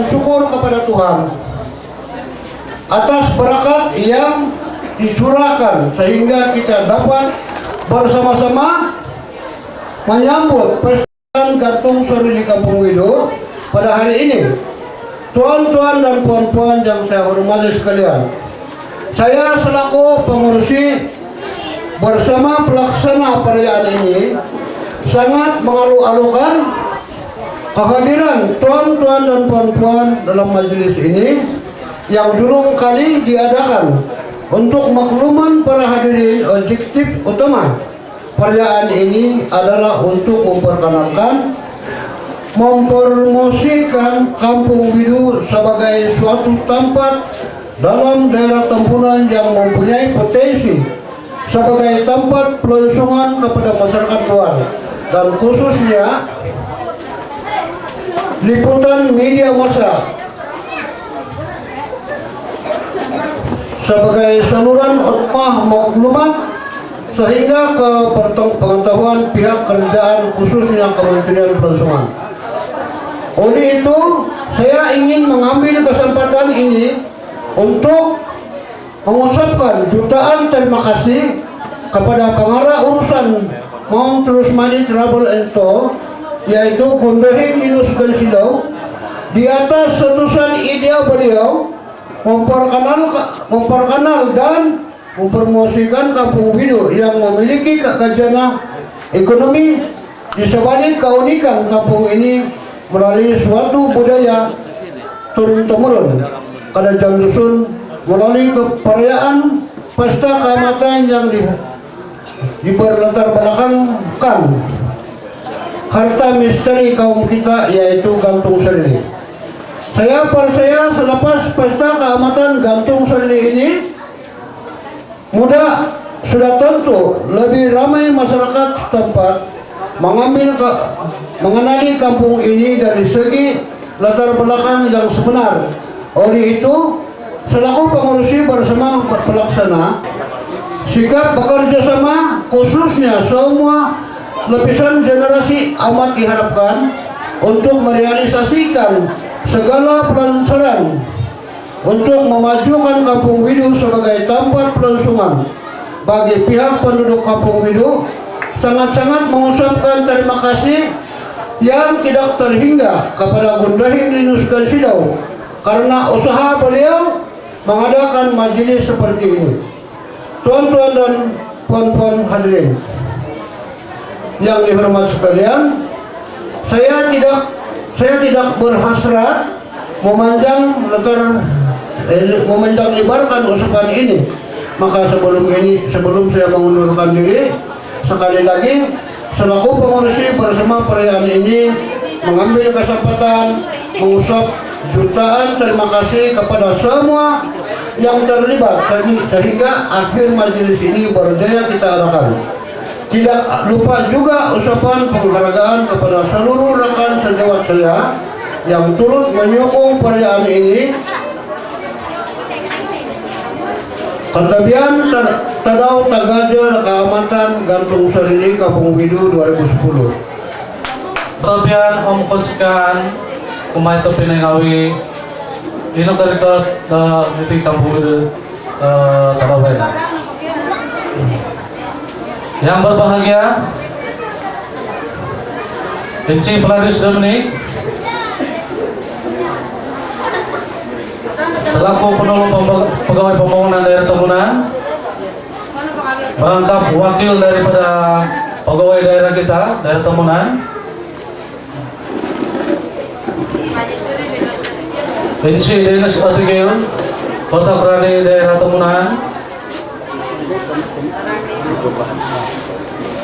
mengucapkan syukur kepada Tuhan atas berkat yang disurahkan sehingga kita dapat bersama-sama menyambut pesta gantung suri di Kampung Widu pada hari ini. Tuan-tuan dan puan-puan yang saya hormati sekalian, saya selaku pengurusi bersama pelaksana perayaan ini sangat mengalu-alukan kehadiran tuan-tuan dan puan-puan dalam majelis ini yang dulu kali diadakan. Untuk makluman para hadirin, objektif utama perayaan ini adalah untuk memperkenalkan, mempromosikan Kampung Widu sebagai suatu tempat dalam daerah Tampunan yang mempunyai potensi sebagai tempat pelangsungan kepada masyarakat luar dan khususnya liputan media massa sebagai saluran utama maklumat sehingga ke pengetahuan pihak kerjaan khususnya Kementerian Pelangsungan. Oleh itu, saya ingin mengambil kesempatan ini untuk mengucapkan jutaan terima kasih kepada pengarah urusan Mount Rusmani Travel and Tour, yaitu Gundahin Linus Gansilau, di atas setusan ide beliau memperkenal dan mempromosikan Kampung Widu yang memiliki khazanah ekonomi di sebalik keunikan kampung ini melalui suatu budaya turun-temurun Kadajang Dusun melalui perayaan pesta keamatan yang diberlatar belakangkan harta misteri kaum kita, yaitu gantung seri. Saya percaya selepas pesta keamatan gantung seri ini sudah tentu lebih ramai masyarakat setempat mengenali kampung ini dari segi latar belakang yang sebenar. Oleh itu, selaku pengurusi bersama pelaksana, sikap bekerja sama khususnya semua lapisan generasi amat diharapkan untuk merealisasikan segala pelancaran untuk memajukan Kampung Widu sebagai tempat pelangsungan bagi pihak penduduk Kampung Widu. Sangat-sangat mengucapkan terima kasih yang tidak terhingga kepada Gundahin Linus Gansilau karena usaha beliau mengadakan majelis seperti ini. Tuan-tuan dan puan-puan hadirin yang dihormati sekalian, saya tidak berhasrat memanjang lebarkan ucapan ini. Maka sebelum saya mengundurkan diri, sekali lagi selaku pengurusi bersama perayaan ini mengambil kesempatan mengucap jutaan terima kasih kepada semua yang terlibat sehingga akhir majelis ini berjaya kita adakan. Tidak lupa juga ucapan penghargaan kepada seluruh rekan sejawat saya yang turut menyokong perayaan ini. Ketabian Tadau Tagaja Keamatan Gantung Seri Kampung Widu 2010. Ketabian Om Konskan kumai to pinangawi dino karikot niti Kampung Widu Tadawai. Yang berbahagia Enci Peladis Dominik selaku penolong pegawai pembangunan daerah Tampunan, merangkap wakil daripada pegawai daerah kita, daerah Tampunan, Enci Dennis Otigil, Kota Berani daerah Tampunan,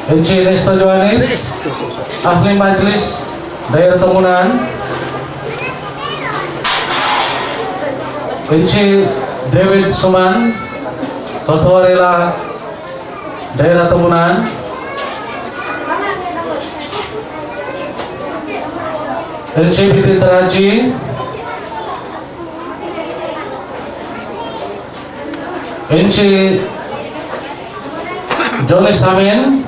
Enci Nesta Joanis, ahli majelis daerah Tampunan, Enci David Suman, Ketua Rela daerah Tampunan, Enci Biti Teraji, Enci Joni Samin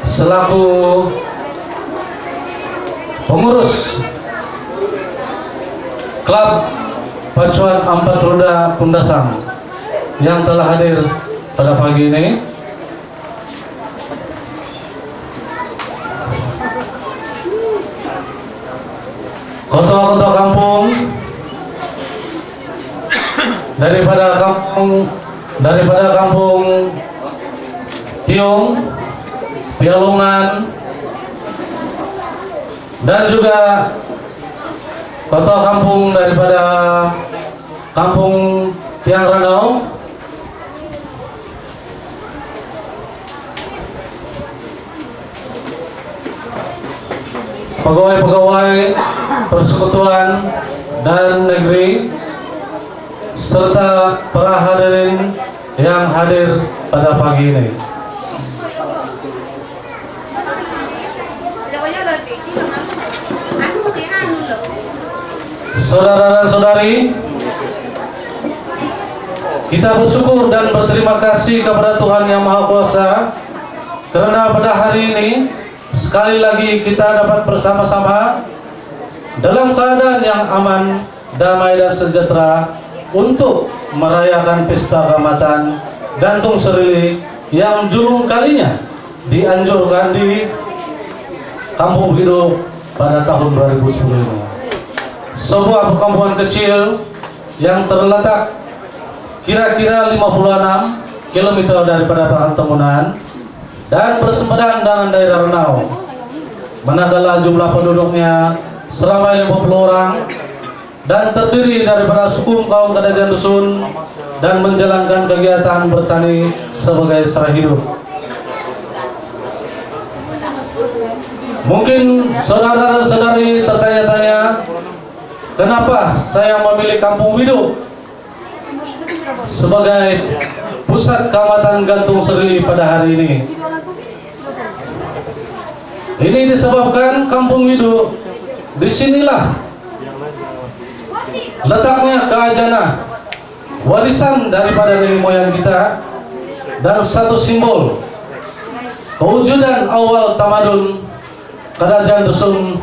selaku pengurus Klub Pacuan Empat Roda Pundasang yang telah hadir pada pagi ini. Ketua-ketua kampung daripada kampung Tiung, Pialungan, dan juga ketua kampung daripada kampung Tiang Ranau, pegawai-pegawai persekutuan dan negeri, serta para hadirin yang hadir pada pagi ini. Saudara dan saudari, kita bersyukur dan berterima kasih kepada Tuhan Yang Maha Kuasa karena pada hari ini sekali lagi kita dapat bersama-sama dalam keadaan yang aman, damai dan sejahtera untuk merayakan pesta Kaamatan Gantung Serili yang julung kalinya dianjurkan di Kampung Bido pada tahun 2010 ini. Sebuah perkampungan kecil yang terletak kira-kira 56 km daripada perkampungan dan bersempedang dengan daerah Ranau, manakala jumlah penduduknya seramai 50 orang dan terdiri daripada suku kaum Kadajang Dusun dan menjalankan kegiatan bertani sebagai sara hidup. Mungkin saudara dan saudari tertanya-tanya, kenapa saya memilih Kampung Bido sebagai pusat Kaamatan Gantung Serili pada hari ini? Ini disebabkan Kampung Bido disinilah letaknya keajana, warisan daripada nenek moyang kita, dan satu simbol kewujudan awal tamadun Kadajang Dusun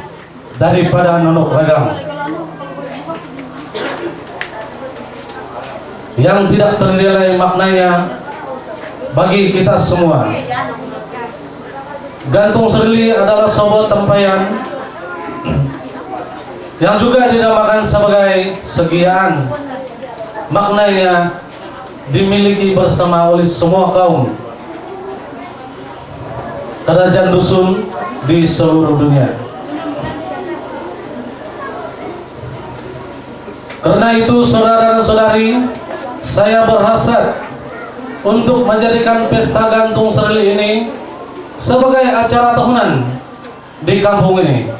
daripada Nonok Ragam yang tidak ternilai maknanya bagi kita semua. Gantung Serili adalah sebuah tempayan yang juga dinamakan sebagai segiaan. Maknanya dimiliki bersama oleh semua kaum Kadajang Dusun di seluruh dunia. Karena itu saudara dan saudari, saya berhasrat untuk menjadikan pesta Gantung Serili ini sebagai acara tahunan di kampung ini.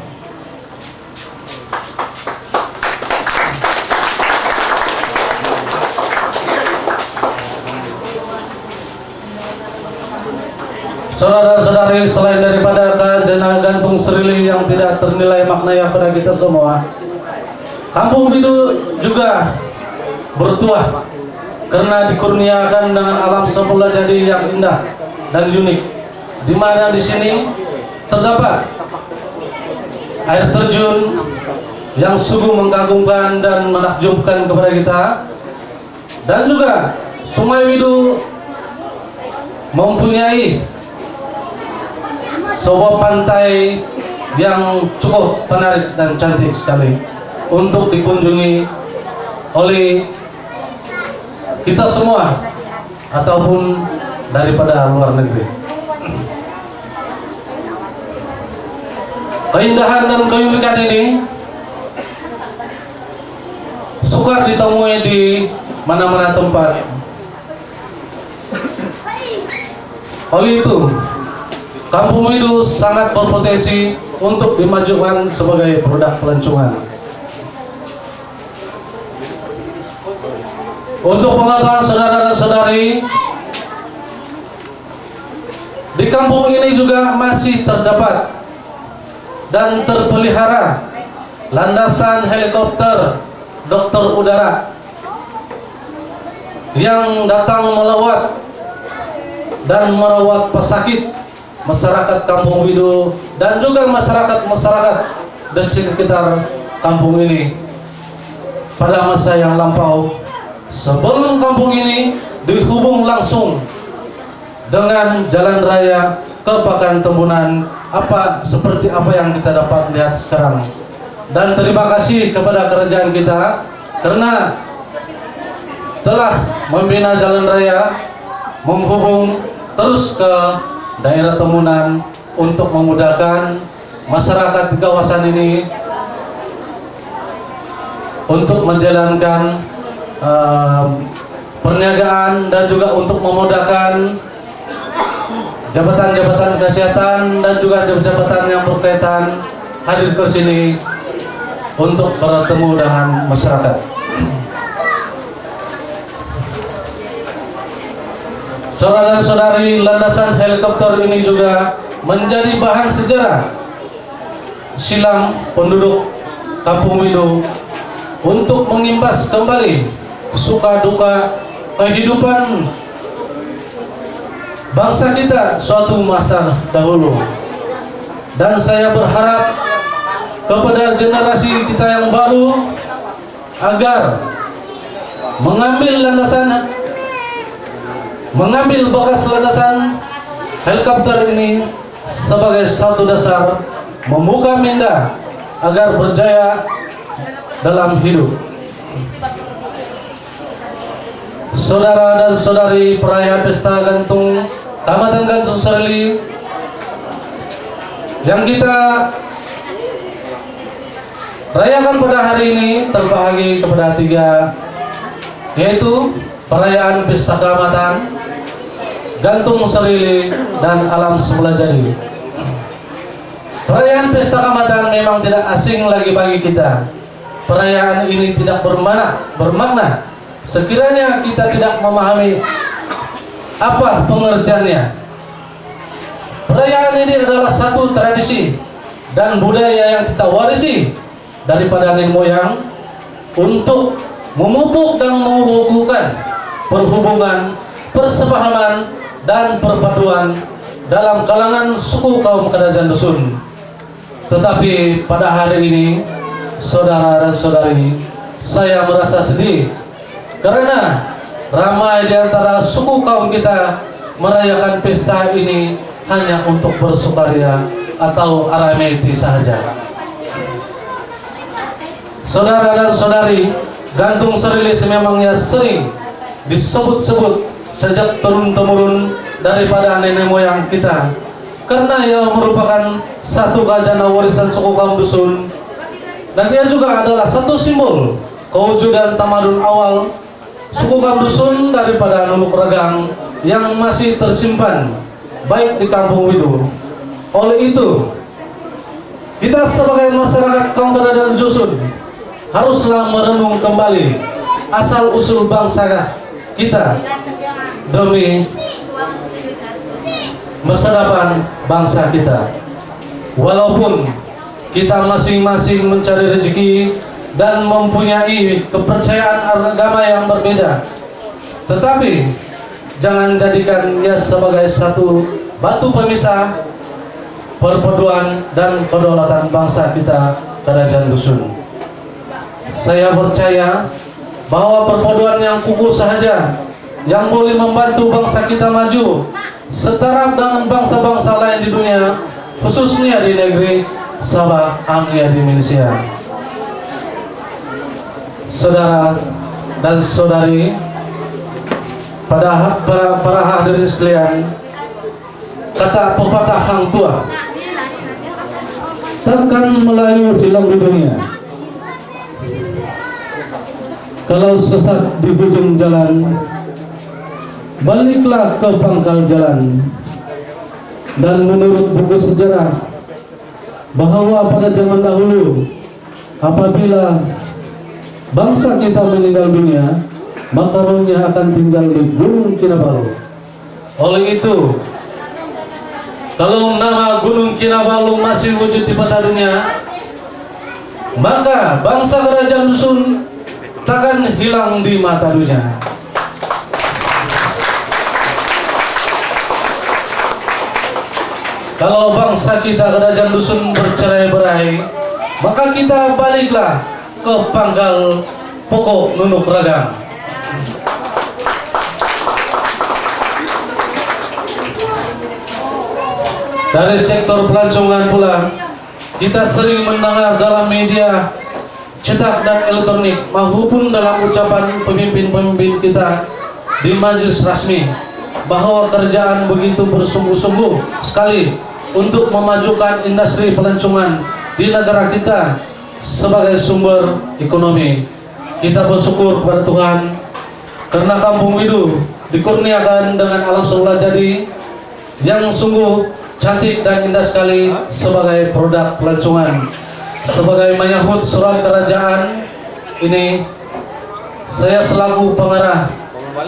Saudara-saudari, selain daripada keajaiban Gantung Serili yang tidak ternilai maknanya pada kita semua, Kampung Bido juga bertuah karena dikurniakan dengan alam semula jadi yang indah dan unik, di mana di sini terdapat air terjun yang sungguh mengagumkan dan menakjubkan kepada kita, dan juga Sungai Bido mempunyai sebuah pantai yang cukup menarik dan cantik sekali untuk dikunjungi oleh kita semua ataupun daripada luar negeri. Keindahan dan keunikan ini sukar ditemui di mana-mana tempat. Oleh itu, Kampung Bido sangat berpotensi untuk dimajukan sebagai produk pelancongan. Untuk pengetahuan saudara dan saudari, di kampung ini juga masih terdapat dan terpelihara landasan helikopter dokter udara yang datang melawat dan merawat pesakit masyarakat Kampung Bido dan juga masyarakat di sekitar kampung ini. pada masa yang lampau, sebelum kampung ini dihubung langsung dengan jalan raya ke Pakan Tembunan, seperti apa yang kita dapat lihat sekarang. Dan terima kasih kepada kerajaan kita karena telah membina jalan raya menghubung terus ke daerah Tembunan untuk memudahkan masyarakat di kawasan ini untuk menjalankan perniagaan dan juga untuk memudahkan jabatan-jabatan kesehatan dan juga jabatan yang berkaitan hadir ke sini untuk bertemu dengan masyarakat. Saudara dan saudari, landasan helikopter ini juga menjadi bahan sejarah silam penduduk Kampung Wido untuk mengimbas kembali suka duka kehidupan bangsa kita suatu masa dahulu. Dan saya berharap kepada generasi kita yang baru agar mengambil bekas landasan helikopter ini sebagai satu dasar membuka minda agar berjaya dalam hidup. Saudara dan saudari, perayaan pesta gantung Kecamatan Gantung Sereli yang kita rayakan pada hari ini terbagi kepada 3, yaitu perayaan pesta Kecamatan Gantung Sereli dan Alam Semula Jadi. Perayaan pesta Kecamatan memang tidak asing lagi bagi kita. Perayaan ini tidak bermakna sekiranya kita tidak memahami apa pengertiannya. Perayaan ini adalah satu tradisi dan budaya yang kita warisi daripada nenek moyang untuk memupuk dan mengukuhkan perhubungan, persepahaman, dan perpaduan dalam kalangan suku kaum Kadazan Dusun. Tetapi pada hari ini, saudara dan saudari, saya merasa sedih karena ramai di antara suku kaum kita merayakan pesta ini hanya untuk bersukaria atau arameti saja. Saudara dan saudari, Gantung Sereli memangnya sering disebut-sebut sejak turun-temurun daripada nenek moyang kita, karena ia merupakan satu khazanah warisan suku kaum Dusun, dan ia juga adalah satu simbol kewujudan tamadun awal suku kaum Dusun daripada Nunuk Ragang yang masih tersimpan baik di Kampung Wido. Oleh itu, kita sebagai masyarakat kaum Kadazan Dusun haruslah merenung kembali asal usul bangsa kita demi masa depan bangsa kita. Walaupun kita masing-masing mencari rezeki dan mempunyai kepercayaan agama yang berbeda, tetapi jangan jadikannya sebagai satu batu pemisah perpaduan dan kedaulatan bangsa kita Kadazan Dusun. Saya percaya bahwa perpaduan yang kukuh sahaja yang boleh membantu bangsa kita maju setara dengan bangsa-bangsa lain di dunia, khususnya di negeri Sabah Amria di Indonesia. Saudara dan saudari, pada para hadirin sekalian, kata pepatah hang tua, takkan Melayu hilang di dunia. Kalau sesat di ujung jalan, baliklah ke pangkal jalan. Dan menurut buku sejarah, bahwa pada zaman dahulu apabila bangsa kita meninggal dunia, maka rohnya akan tinggal di Gunung Kinabalu. Oleh itu, kalau nama Gunung Kinabalu masih wujud di peta dunia, maka bangsa Kadazan Dusun takkan hilang di mata dunia. Kalau bangsa kita Kadazan Dusun bercerai-berai, maka kita baliklah ke pangkal pokok nunuk ragang. Dari sektor pelancongan pula, kita sering mendengar dalam media cetak dan elektronik maupun dalam ucapan pemimpin-pemimpin kita di majelis rasmi bahwa kerjaan begitu bersungguh-sungguh sekali untuk memajukan industri pelancongan di negara kita sebagai sumber ekonomi. Kita bersyukur kepada Tuhan karena Kampung Widu dikurniakan dengan alam semula jadi yang sungguh cantik dan indah sekali sebagai produk pelancongan. Sebagai menyahut surat kerajaan ini, saya selaku pengarah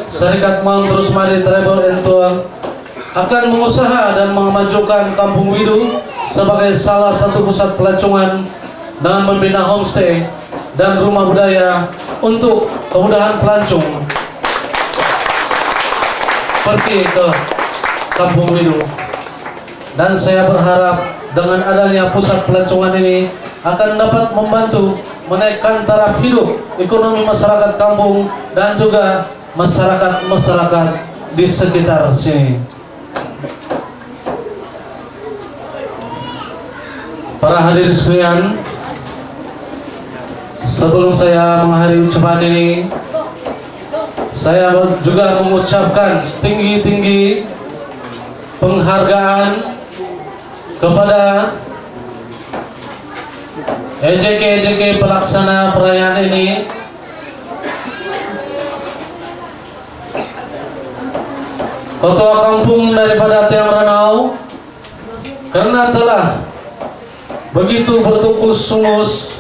Serikat Mount Rusmadi Travel and Tour akan mengusaha dan memajukan Kampung Widu sebagai salah satu pusat pelancongan dengan membina homestay dan rumah budaya untuk kemudahan pelancong pergi ke Kampung Widu. Dan saya berharap dengan adanya pusat pelancongan ini akan dapat membantu menaikkan taraf hidup ekonomi masyarakat kampung dan juga masyarakat di sekitar sini. Para hadirin sekalian, sebelum saya mengakhiri ucapan ini, saya juga mengucapkan setinggi-tinggi penghargaan kepada EJK pelaksana perayaan ini, Ketua Kampung daripada Tiang Ranau, karena telah begitu bertungkus-tungkus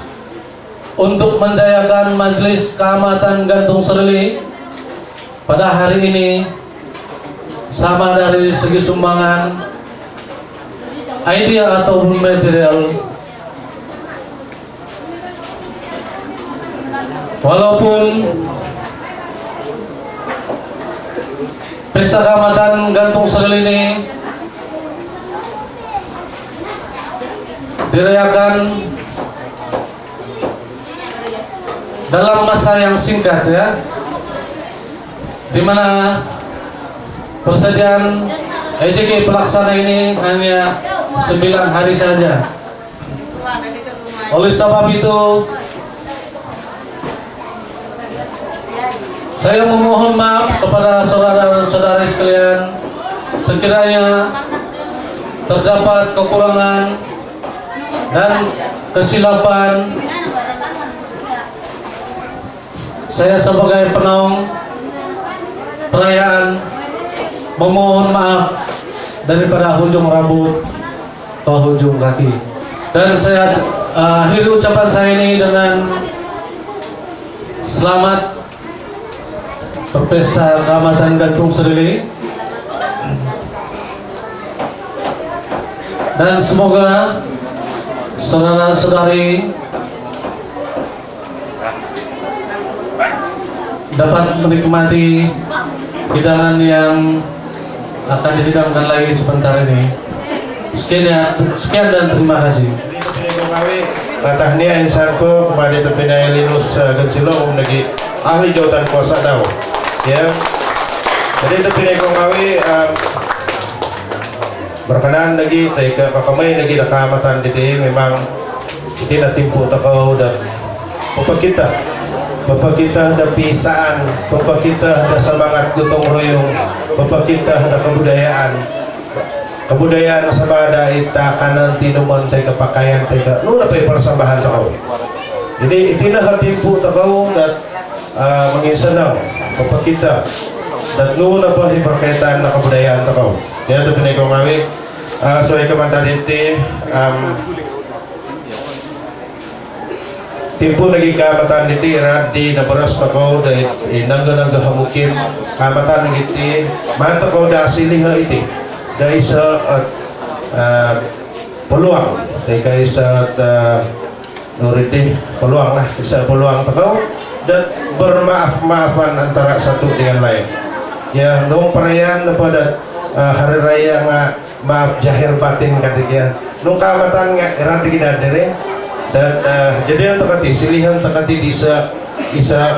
untuk menjayakan Majelis Kehormatan Gantung Sereli pada hari ini, sama dari segi sumbangan, idea ataupun material. Walaupun Pesta Kehormatan Gantung Sereli ini dirayakan dalam masa yang singkat, ya, di mana persediaan EJK pelaksana ini hanya 9 hari saja. Oleh sebab itu, saya memohon maaf kepada saudara dan saudari sekalian sekiranya terdapat kekurangan dan kesilapan. Saya sebagai penaung perayaan memohon maaf daripada ujung rambut ke ujung kaki. Dan saya akhiri ucapan saya ini dengan selamat berpesta Kehormatan Gantung Sereli, dan semoga saudara-saudari dapat menikmati hidangan yang akan dihidangkan lagi sebentar ini. Sekian dan terima kasih. Katahnya insar ko kepada terpindah Linus Gensilong lagi ahli jawatan kuasa daw. Ya. Jadi terpindah ko ngawi berkenan lagi ke kakamay lagi na Kehormatan diti memang tidak timpu takau dan Bapak kita ada pisaan, Bapak kita ada semangat gotong royong, Bapak kita ada kebudayaan sabada ita kanan tinuman tay kepakaian tay ka nuna pay persambahan takau. Jadi itilah hatimpu takau dan mengisanang Bapak kita dan nuna pa berkaitan na kebudayaan takau. Ya tu pinay ko ngawi soy Kehormatan diti timpu lagi Kehormatan diti radi na beras takau dari nangga hamukim Kehormatan diti mantap kau dah asiliha iti dari sa peluang dari sa nuriti peluang lah bisa peluang takau dan bermaaf-maafan antara satu dengan lain. Ya nung perayaan pada hari raya maaf jahir batin kadiknya nung Kehormatan radi kita dari dan jadi yang tekati silihan tekati bisa isa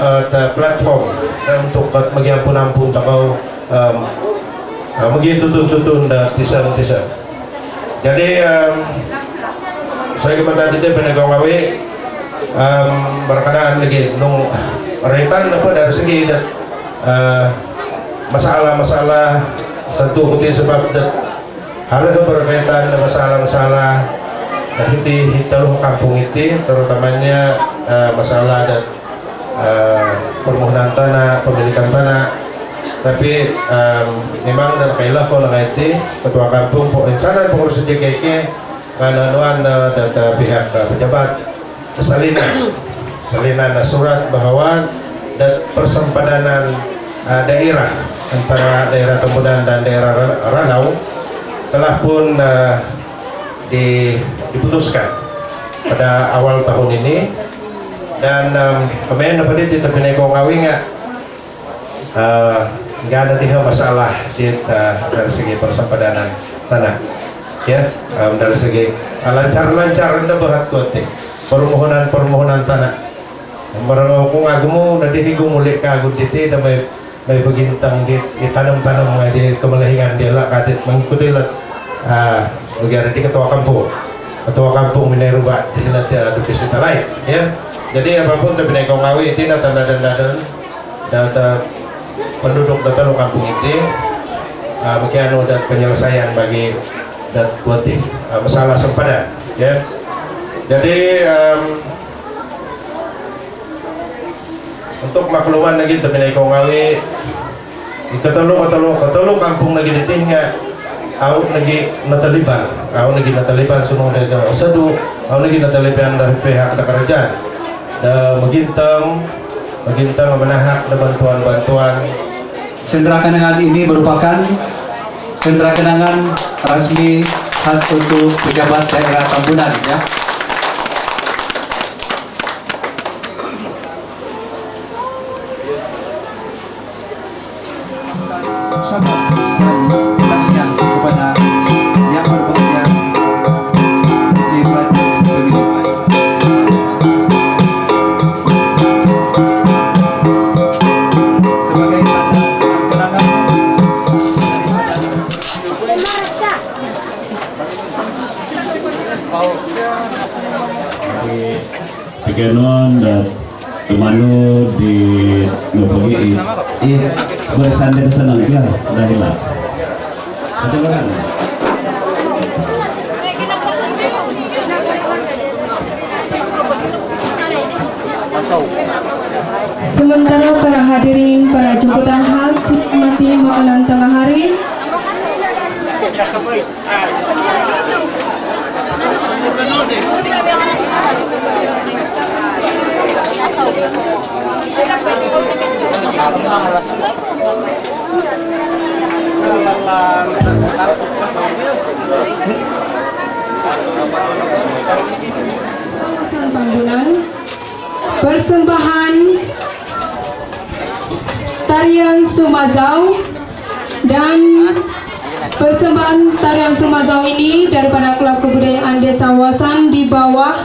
platform untuk magiampun-ampun takau magitutun-tutun da tisan-tisan. Jadi saya kepada dito penagawawi berkenaan lagi nung raitan apa dari segi masalah-masalah satu kuti sebab harus berkaitan dengan masalah-masalah dari hitaluh kampung itu, terutamanya masalah permohonan tanah, pemilikan tanah. Tapi memang dan kailah kalau ngaiti ketua kampung insanan pengurus JKK kananuan dan pihak pejabat salinan surat bahwa persempadanan daerah antara daerah Tembunan dan daerah Ranau telah pun diputuskan pada awal tahun ini, dan kemarin dapat itu terpenegong ngawi nggak ada dia masalah dari segi persempadanan tanah ya, dari segi lancar-lancar anda bahat kuat permohonan tanah barang aku ngagumu nanti higu mulik kagut itu dan may begintang ditanam-tanam di kemelehingan dia lah kadet mengikuti lah negara di ketua kampung minerubah di hilat dukis kita lain ya. Jadi apapun tapi nekong ngawi itu data penduduk data lo kampung itu mungkin ada penyelesaian bagi buat masalah sempadan ya. Jadi untuk makluman lagi tapi nekong ngawi ketelu kampung lagi ditinggal awak lagi nataliban sunung dari Osadu, awak lagi nataliban dari pihak kerajaan, magintang menahak bantuan. Sendera kenangan ini merupakan sendera kenangan resmi khas untuk pejabat daerah Tembunan ya. Kepada yang berbahagia Haji Pradesh Pemilihan sebagai tanda kenangan Pikenon dan Tumanu di Nupogi bersandar senang ya dari lah. Sementara para hadirin, para jemputan khas nikmati makanan tengah hari. Tembunan persembahan tarian Sumazau, dan persembahan tarian Sumazau ini daripada Klub Kebudayaan Desa Wasan di bawah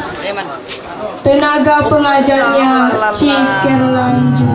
tenaga pengajarnya Cik Caroline.